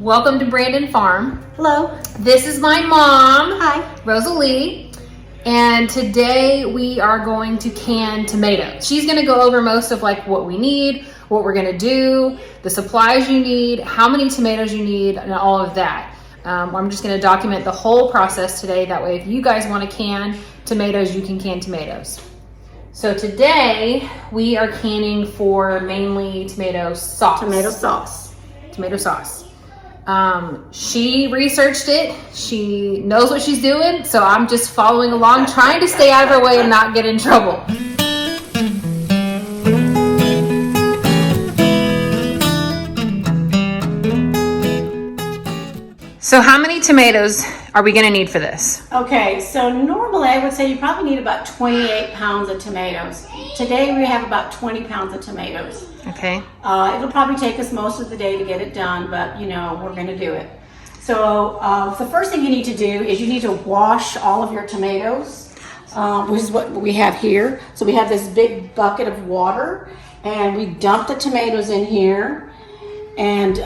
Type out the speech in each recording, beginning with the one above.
Welcome to Brandon Farm. Hello. This is my mom, Hi. Rosalie, and today we are going to can tomatoes. She's going to go over most of like what we need, what we're going to do, the supplies you need, how many tomatoes you need, and all of that. I'm just going to document the whole process today. That way, if you guys want to can tomatoes, you can can tomatoes. So today we are canning for mainly tomato sauce. Tomato sauce. Tomato sauce. She researched it. She knows what she's doing. So I'm just following along, trying to stay out of her way and not get in trouble. So how many tomatoes are we going to need for this? Okay, so normally I would say you probably need about 28 pounds of tomatoes. Today we have about 20 pounds of tomatoes. Okay. It'll probably take us most of the day to get it done, but you know, we're going to do it. So the first thing you need to do is you need to wash all of your tomatoes, which is what we have here. So we have this big bucket of water and we dump the tomatoes in here and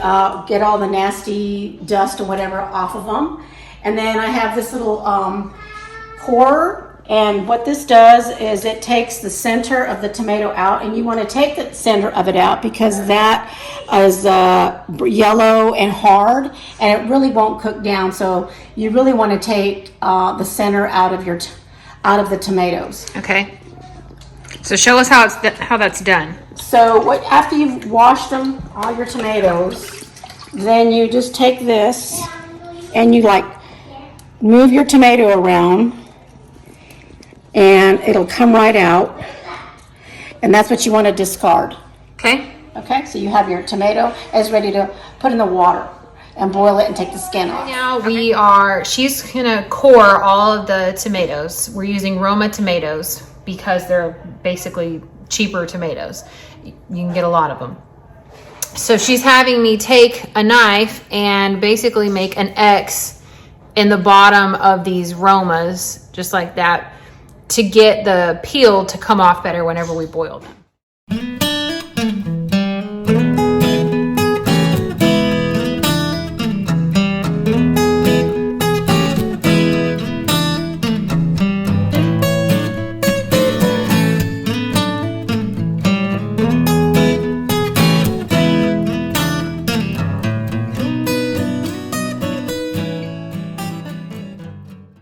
get all the nasty dust or whatever off of them. And then I have this little core, and what this does is it takes the center of the tomato out, and you want to take the center of it out because that is yellow and hard and it really won't cook down. So you really want to take the center out of your out of the tomatoes. Okay. So show us how that's done. So after you've washed them, all your tomatoes, then you just take this and you like move your tomato around and it'll come right out. And that's what you want to discard. Okay. Okay, so you have your tomato as ready to put in the water and boil it and take the skin off. Now she's gonna core all of the tomatoes. We're using Roma tomatoes because they're basically cheaper tomatoes. You can get a lot of them. So she's having me take a knife and basically make an X in the bottom of these Romas, just like that, to get the peel to come off better whenever we boil them.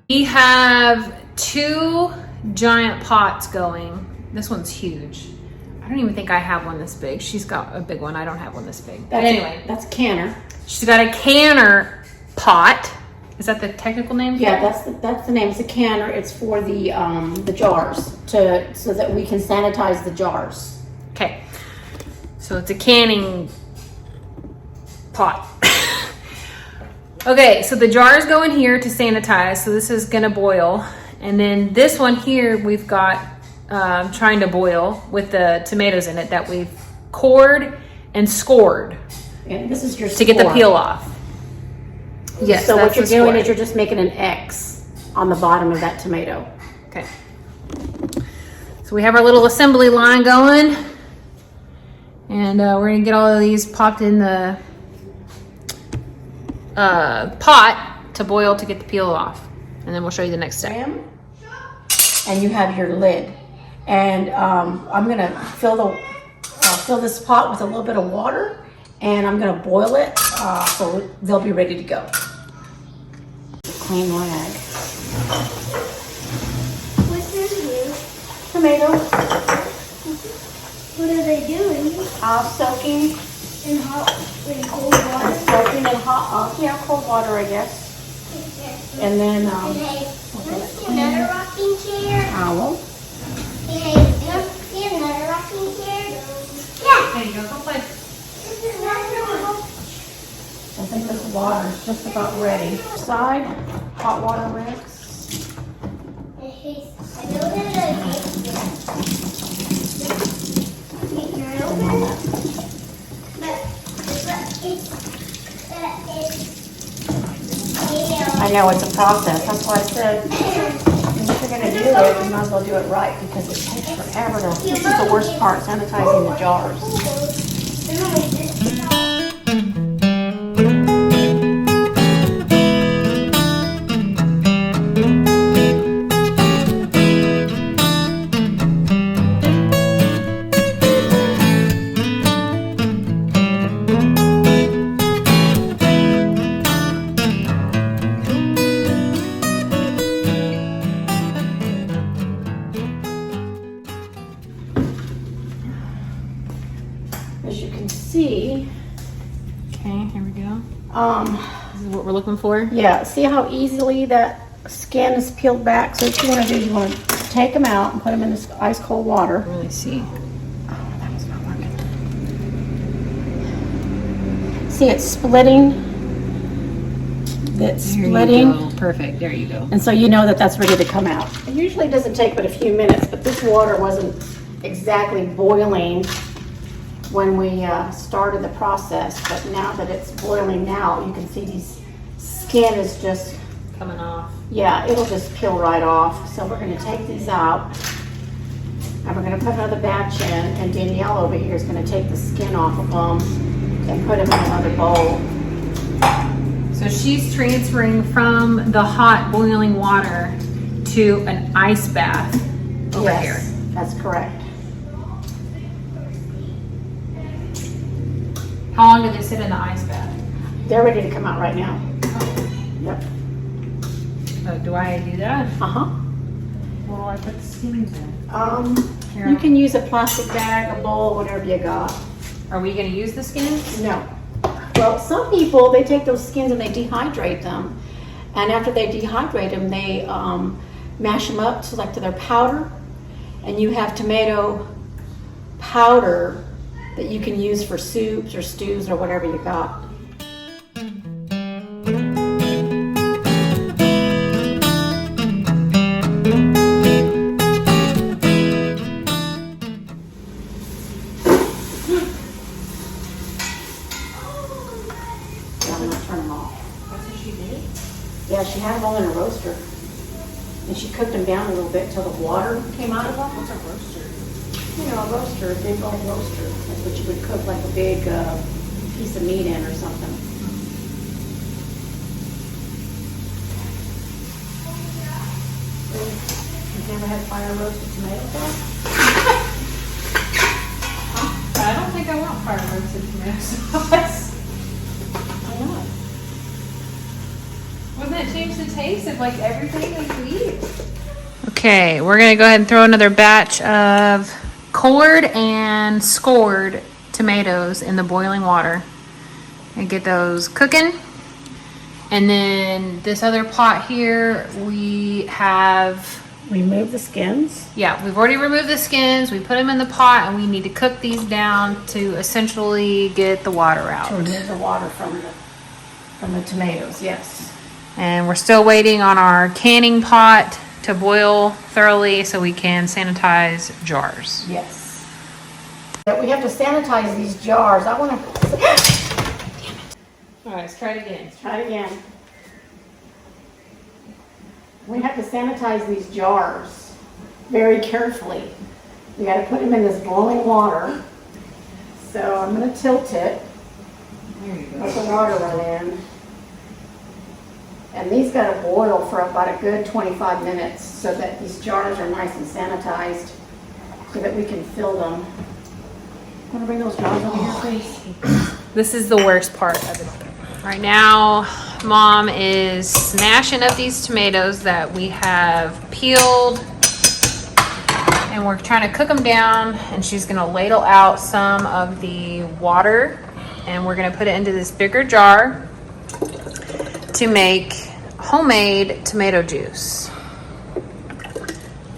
We have 2 giant pots going. This one's huge. I don't even think I have one this big. She's got a big one. I don't have one this big. But anyway, That's a canner. she's got a canner pot. Is that the technical name? Yeah, that's the name. It's a canner. It's for the jars so that we can sanitize the jars. Okay. So it's a canning pot. Okay, so the jars go in here to sanitize. So this is gonna boil. And then this one here, we've got trying to boil with the tomatoes in it that we've cored and scored. And this is your to get the peel off. Yes. So what you're the doing score. is you're just making an X on the bottom of that tomato. Okay. So we have our little assembly line going, and we're gonna get all of these popped in the pot to boil to get the peel off, and then we'll show you the next step. And you have your lid, and I'm gonna fill this pot with a little bit of water, and I'm gonna boil it so they'll be ready to go. Clean rag. What's in here? Tomatoes. What are they doing? Soaking. In cold water? Soaking in cold water, I guess. And then Hey, let's get another rocking chair. towel. Hey, let's get another rocking chair. Yeah. There you go. Go play. This is not I think this water is just about ready. Side, hot water mix. Hey, I know that I I know it's a process. That's why I said if you're gonna do it, you might as well do it right because it takes forever to. This is the worst part, sanitizing the jars. This is what we're looking for. Yeah, see how easily that skin is peeled back? So what you want to do is you want to take them out and put them in this ice cold water. Really see. Oh, that was not working. See, it's splitting. It's splitting. There you go. Perfect. There you go. And so you know that that's ready to come out. It usually doesn't take but a few minutes, but this water wasn't exactly boiling when we started the process. But now that it's boiling now, you can see these skin is just, Coming off. yeah, it'll just peel right off. So we're gonna take these out and we're gonna put another batch in, and Danielle over here is gonna take the skin off of them and put them in another bowl. So she's transferring from the hot boiling water to an ice bath over Yes, here. that's correct. How long did they sit in the ice bath? They're ready to come out right now. Yep. Do I do that? Uh-huh. What do I put the skins in? You can use a plastic bag, a bowl, whatever you got. Are we going to use the skins? No. Well, some people, they take those skins and they dehydrate them. And after they dehydrate them, they mash them up to like to their powder. And you have tomato powder that you can use for soups or stews or whatever you got. I'm gonna turn them off. That's what she did? Yeah, she had them all in a roaster. And she cooked them down a little bit till the water came out of them. What's a roaster? You know, a roaster, a big old roaster. That's what you would cook like a big piece of meat in or something. You've never had fire roasted tomatoes before? I don't think I want fire roasted tomato sauce. Why not? Wouldn't that change the taste of like everything that we eat? Okay, we're gonna go ahead and throw another batch of cored and scored tomatoes in the boiling water and get those cooking. And then this other pot here, we have, Remove the skins. yeah, we've already removed the skins. We put them in the pot and we need to cook these down to essentially get the water out. To remove the water from the tomatoes, yes. And we're still waiting on our canning pot to boil thoroughly so we can sanitize jars. Yes. But we have to sanitize these jars. I want to All right, let's try it again. try it again. We have to sanitize these jars very carefully. We got to put them in this boiling water. So I'm going to tilt it. There you Let the water run in. And these got to boil for about a good 25 minutes so that these jars are nice and sanitized so that we can fill them. Want to bring those jars over here, please? This is the worst part of it. Right now, Mom is smashing up these tomatoes that we have peeled. And we're trying to cook them down, and she's gonna ladle out some of the water, and we're gonna put it into this bigger jar to make homemade tomato juice.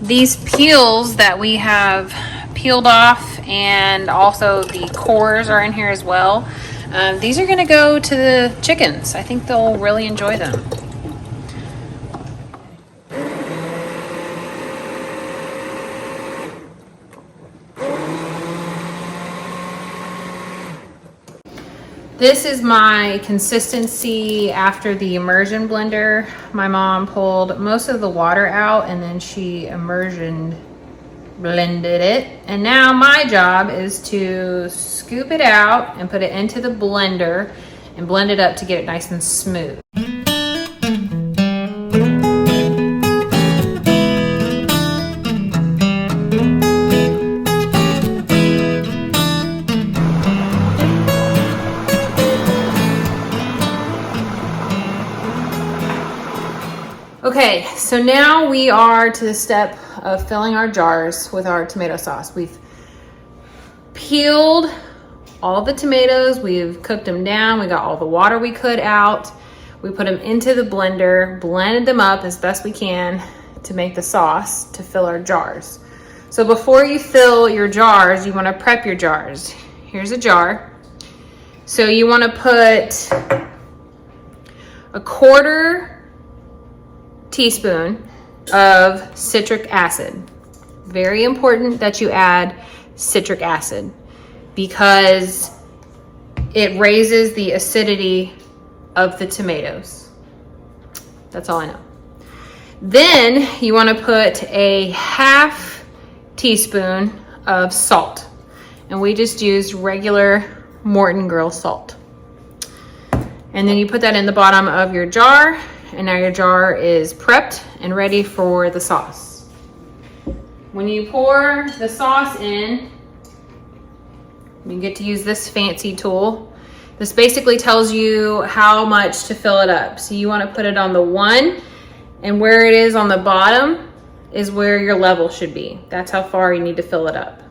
These peels that we have peeled off, and also the cores are in here as well. These are gonna go to the chickens. I think they'll really enjoy them. This is my consistency after the immersion blender. My mom pulled most of the water out and then she blended it. And now my job is to scoop it out and put it into the blender and blend it up to get it nice and smooth. Okay, so now we are to the step of filling our jars with our tomato sauce. We've peeled all the tomatoes. We've cooked them down. We got all the water we could out. We put them into the blender, blended them up as best we can to make the sauce to fill our jars. So before you fill your jars, you want to prep your jars. Here's a jar. So you want to put a 1/4 teaspoon of citric acid. Very important that you add citric acid because it raises the acidity of the tomatoes. That's all I know. Then you want to put a 1/2 teaspoon of salt. And we just used regular Morton Grill salt. And then you put that in the bottom of your jar, and now your jar is prepped and ready for the sauce. When you pour the sauce in, you get to use this fancy tool. This basically tells you how much to fill it up. So you want to put it on the 1, and where it is on the bottom is where your level should be. That's how far you need to fill it up.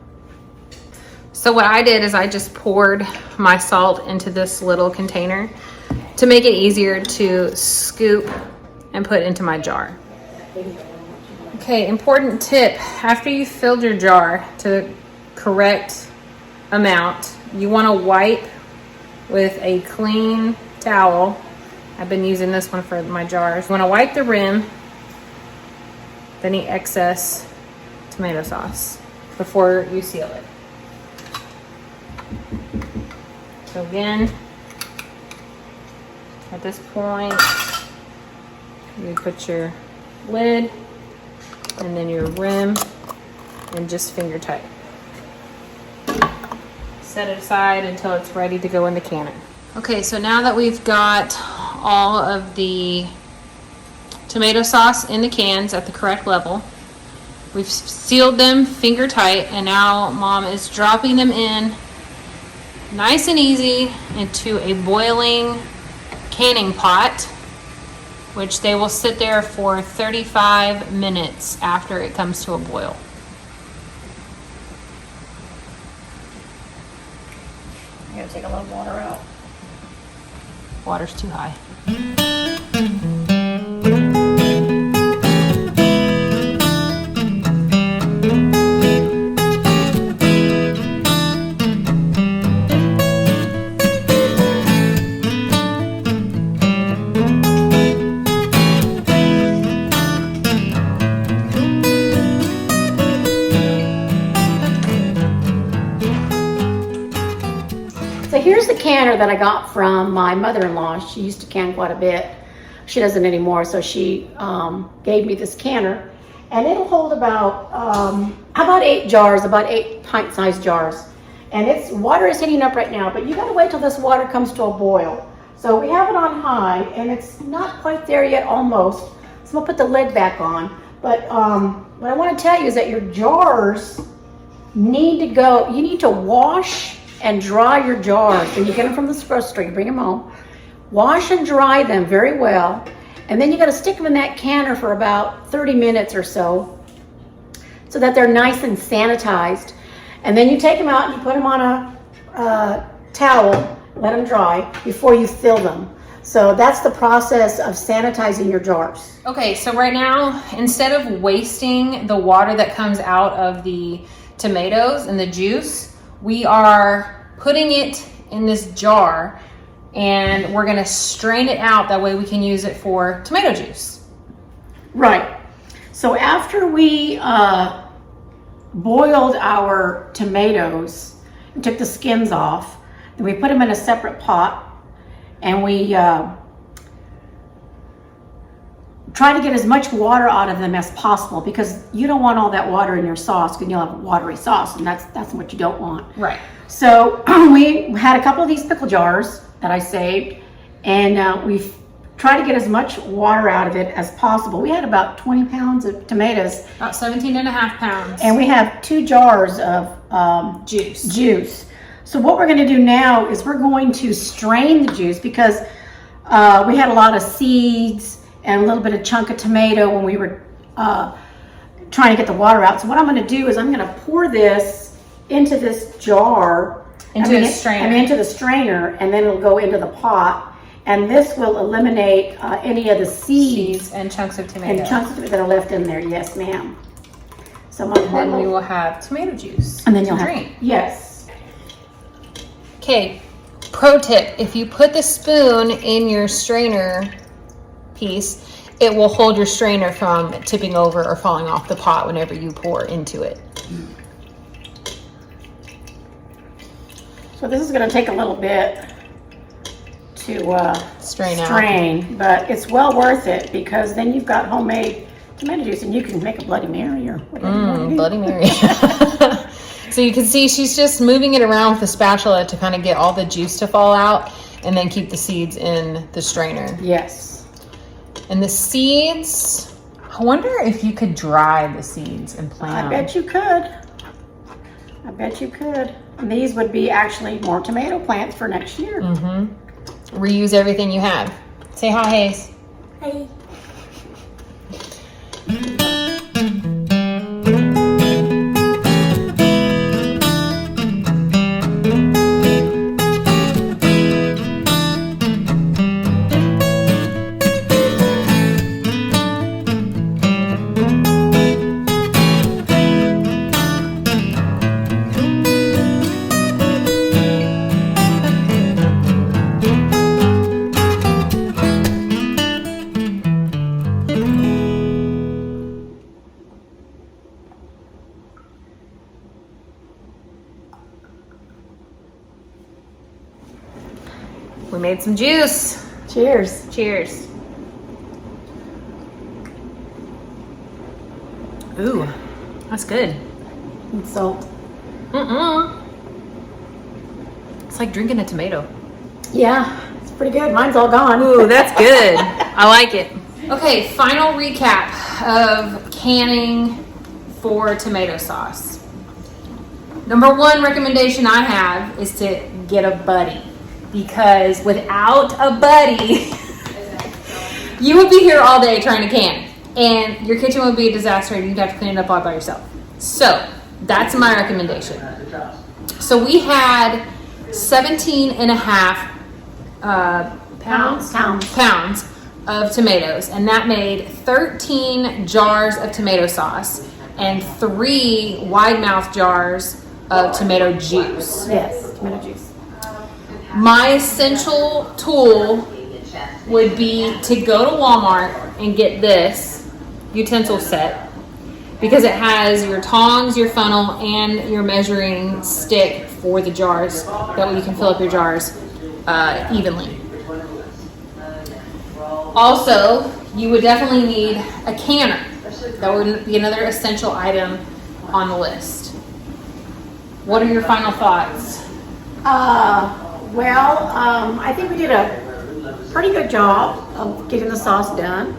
So what I did is I just poured my salt into this little container to make it easier to scoop and put into my jar. Okay, important tip. After you filled your jar to correct amount, you want to wipe with a clean towel. I've been using this one for my jars. You want to wipe the rim of any excess tomato sauce before you seal it. So again, at this point, you put your lid and then your rim and just finger tight. Set it aside until it's ready to go in the canner. Okay, so now that we've got all of the tomato sauce in the cans at the correct level, we've sealed them finger tight, and now Mom is dropping them in nice and easy into a boiling canning pot, which they will sit there for 35 minutes after it comes to a boil. I'm gonna take a little water out. Water's too high. So here's the canner that I got from my mother-in-law. She used to can quite a bit. She doesn't anymore, so she gave me this canner. And it'll hold about 8 jars, about 8 pint-sized jars. And its water is heating up right now, but you gotta wait till this water comes to a boil. So we have it on high, and it's not quite there yet, almost. So we'll put the lid back on. But what I wanna tell you is that your jars need to go, you need to wash and dry your jars. When you get them from the grocery store, you bring them home, wash and dry them very well, and then you got to stick them in that canner for about 30 minutes or so that they're nice and sanitized. And then you take them out and you put them on a towel, let them dry before you fill them. So that's the process of sanitizing your jars. Okay, so right now, instead of wasting the water that comes out of the tomatoes and the juice, we are putting it in this jar and we're gonna strain it out. That way we can use it for tomato juice. Right. So after we boiled our tomatoes and took the skins off, then we put them in a separate pot, and we try to get as much water out of them as possible, because you don't want all that water in your sauce, because you'll have watery sauce, and that's what you don't want. Right. So we had a couple of these pickle jars that I saved, and we've tried to get as much water out of it as possible. We had about 20 pounds of tomatoes. About 17.5 pounds. And we have 2 jars of juice. So what we're going to do now is we're going to strain the juice, because we had a lot of seeds and a little bit of chunk of tomato when we were trying to get the water out. So what I'm going to do is I'm going to pour this into this jar Into a strainer. Into the strainer, and then it'll go into the pot. And this will eliminate any of the seeds and chunks of tomato. and chunks of it that are left in there. Yes, ma'am. So my Then we will have tomato juice. and then you'll to have drink. yes. Okay, pro tip, if you put the spoon in your strainer piece, it will hold your strainer from tipping over or falling off the pot whenever you pour into it. So this is going to take a little bit to Strain out. strain, but it's well worth it because then you've got homemade tomato juice and you can make a Bloody Mary or whatever you want to do. Bloody Mary. So you can see she's just moving it around with the spatula to kind of get all the juice to fall out and then keep the seeds in the strainer. Yes. And the seeds, I wonder if you could dry the seeds and plant I them. bet you could. I bet you could. And these would be actually more tomato plants for next year. Reuse everything you have. Say hi, Hayes. Hi. We made some juice. Cheers. Cheers. Ooh, that's good. And salt. It's like drinking a tomato. Yeah, it's pretty good. Mine's all gone. Ooh, that's good. I like it. Okay, final recap of canning for tomato sauce. Number one recommendation I have is to get a buddy, because without a buddy, you would be here all day trying to can, and your kitchen would be a disaster and you'd have to clean it up all by yourself. So that's my recommendation. So we had 17 and a half pounds of tomatoes, and that made 13 jars of tomato sauce and 3 wide mouth jars of tomato juice. Yes, tomato juice. My essential tool would be to go to Walmart and get this utensil set, because it has your tongs, your funnel, and your measuring stick for the jars. That way you can fill up your jars evenly. Also, you would definitely need a canner. That would be another essential item on the list. What are your final thoughts? I think we did a pretty good job of getting the sauce done.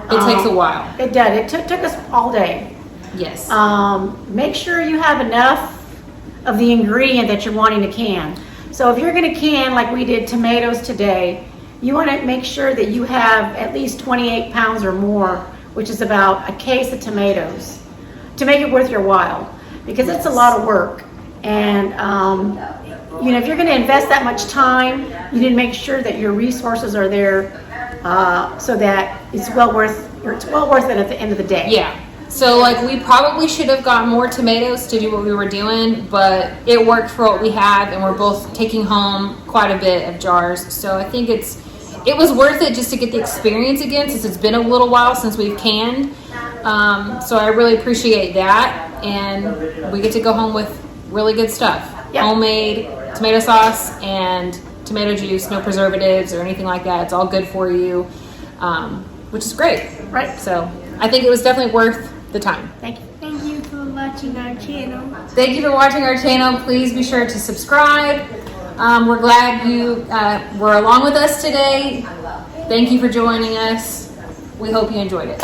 It takes a while. It did. It took us all day. Yes. Make sure you have enough of the ingredient that you're wanting to can. So if you're going to can like we did tomatoes today, you want to make sure that you have at least 28 pounds or more, which is about a case of tomatoes, to make it worth your while, because it's a lot of work. And if you're going to invest that much time, you need to make sure that your resources are there so that it's well worth it at the end of the day. Yeah. So we probably should have gotten more tomatoes to do what we were doing, but it worked for what we have, and we're both taking home quite a bit of jars. So I think it was worth it just to get the experience again, since it's been a little while since we've canned. So I really appreciate that, and we get to go home with really good stuff. Yep. Homemade tomato sauce and tomato juice, no preservatives or anything like that. It's all good for you, which is great. Right. So I think it was definitely worth the time. Thank you. Thank you for watching our channel. Thank you for watching our channel. Please be sure to subscribe. We're glad you were along with us today. Thank you for joining us. We hope you enjoyed it.